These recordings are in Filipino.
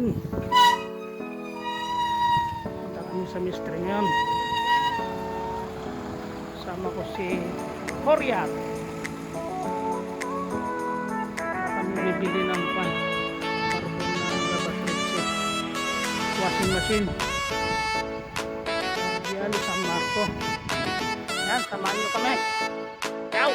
morning. Punta kami sa mestre ngayon. Sama ko si Korea. Kami bibili ng carbon na labas litse. Washing machine. Diyan sa Marco. Yan, samahan nyo kami. Ciao!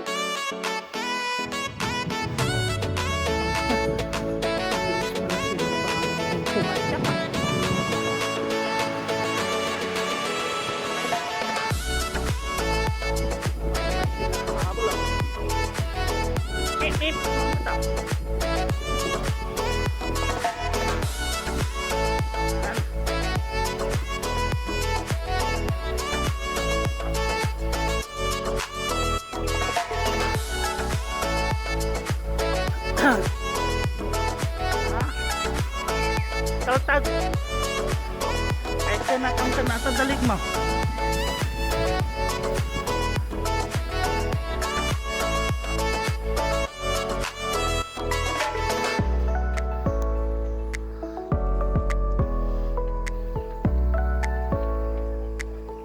Tag ay kanakang kana sa dalig mo.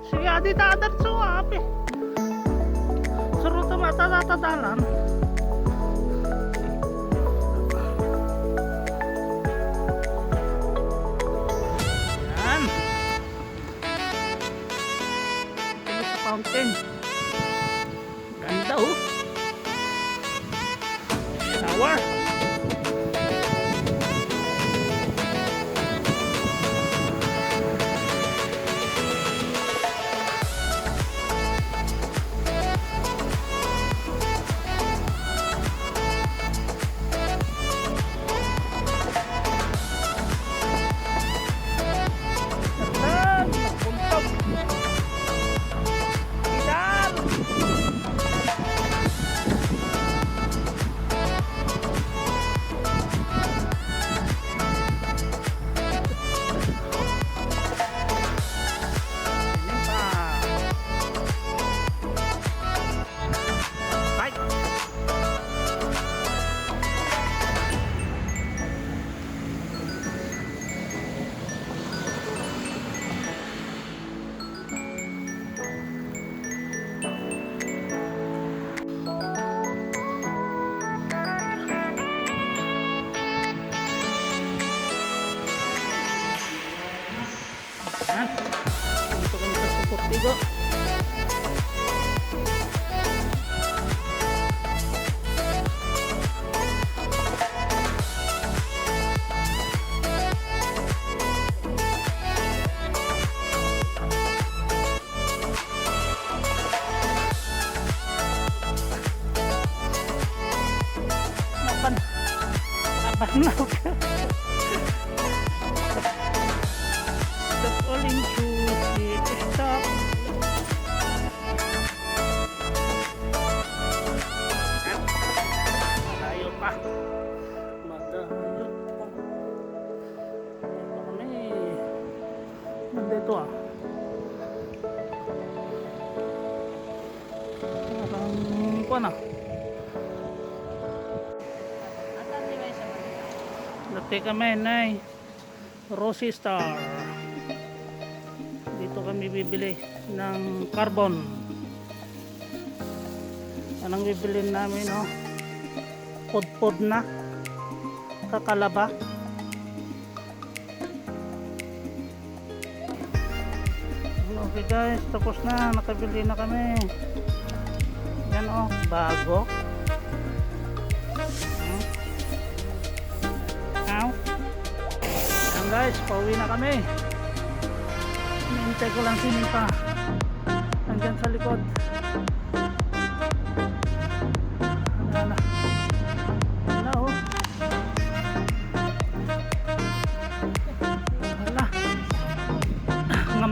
Sige adi tadat so ape suruh mata dalan. Fountain. Ganda oh. Shower. Dito kami sa Suportigo. Napanaw ka. Stop. Malayo pa. Malayo pa. Ito kami. Nandito ah. Parang ko na. Dati kami na Rosy Star. Dito kami bibili ng carbon. Anong bibili namin no? Pod na kakalaba. Okay guys, tapos na, nakabili na kami. Yan oh, bago. Yan guys, pauwi na kami. Hinihintay ko lang si Nipa. Nandyan sa likod. Ano na oh. Hala. Nga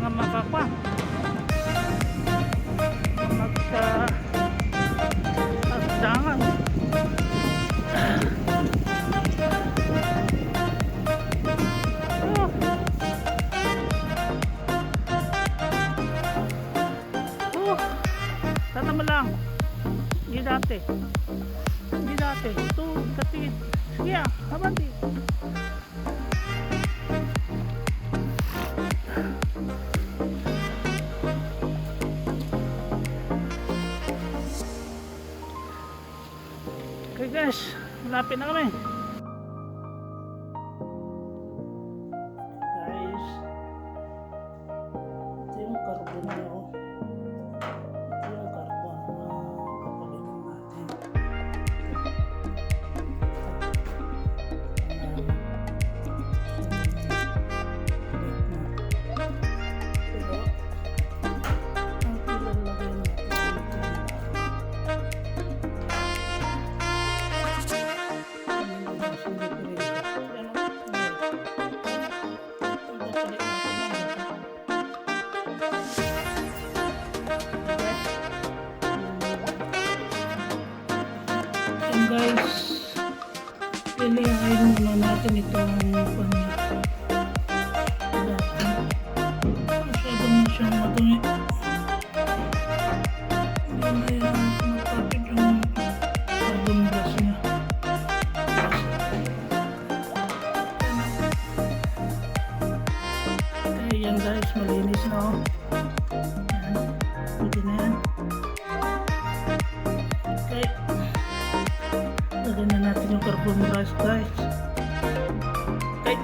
makakwa. Nagdangan. Sana mo lang Hindi dati. Hindi dati. Ito, katigit. Sige ah, habanti. Okay guys, malapit na kami. Guys, ito yung carbon na yun. Ito yung carbon na papalitan natin. Guys, lilihain muna natin itong panya. Masyado na siyang madumi. Hindi na yan matapit yung carbon gas niya. Okay, yan guys, malinis na oh. Yan, pwede na yan. Okay. Lagyan na natin yung carbon gas guys. Okay.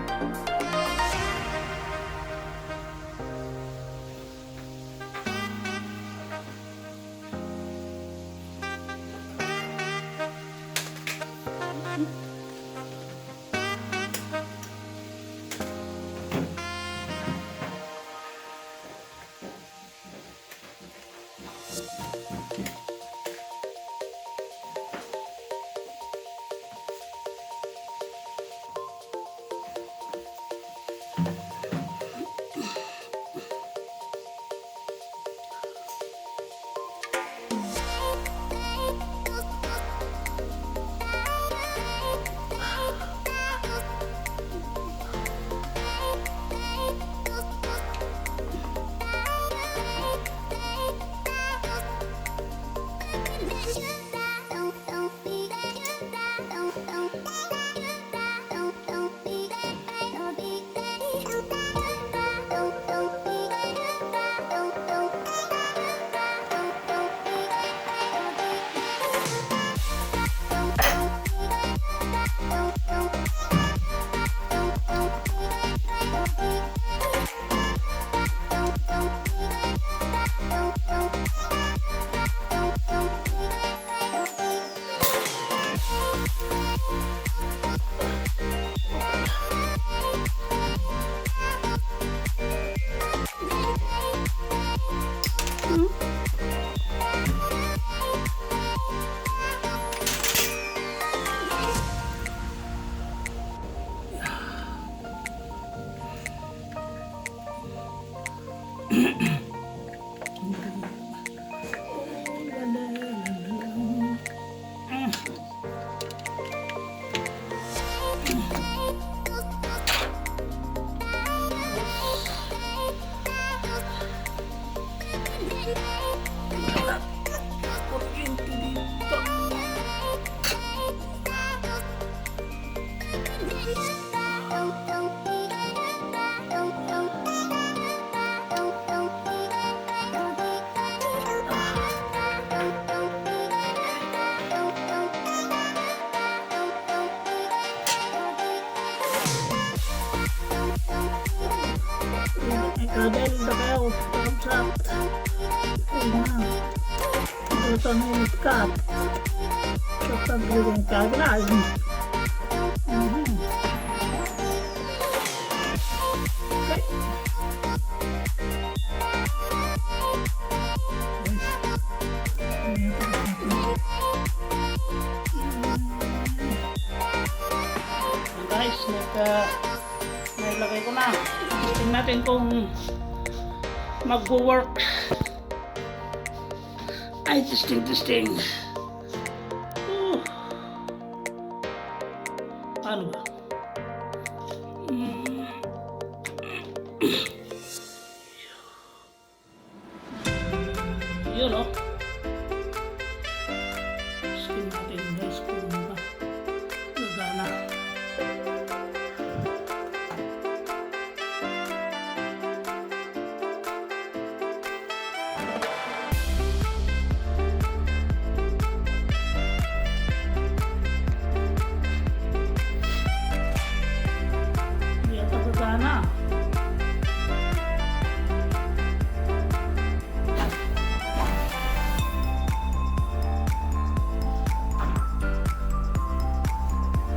Kadel na kayo, thumbs up. Ayun na. Ito na yung cut. Ito ang gawin kaglas. Guys, nailagay ko na. Tingnan natin kung mag-work. Ay, testing. Ano ba? Yun, oh.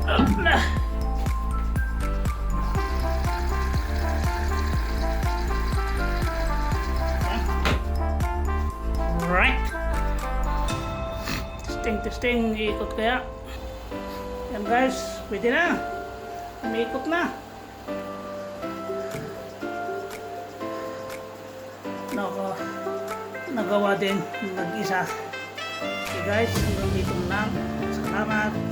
Opla. Alright. Testing, iikot kaya. Yan guys, pwede na. Umiikot na. Nagawa din mag-isa. Okay guys, hanggang dito lang. Salamat.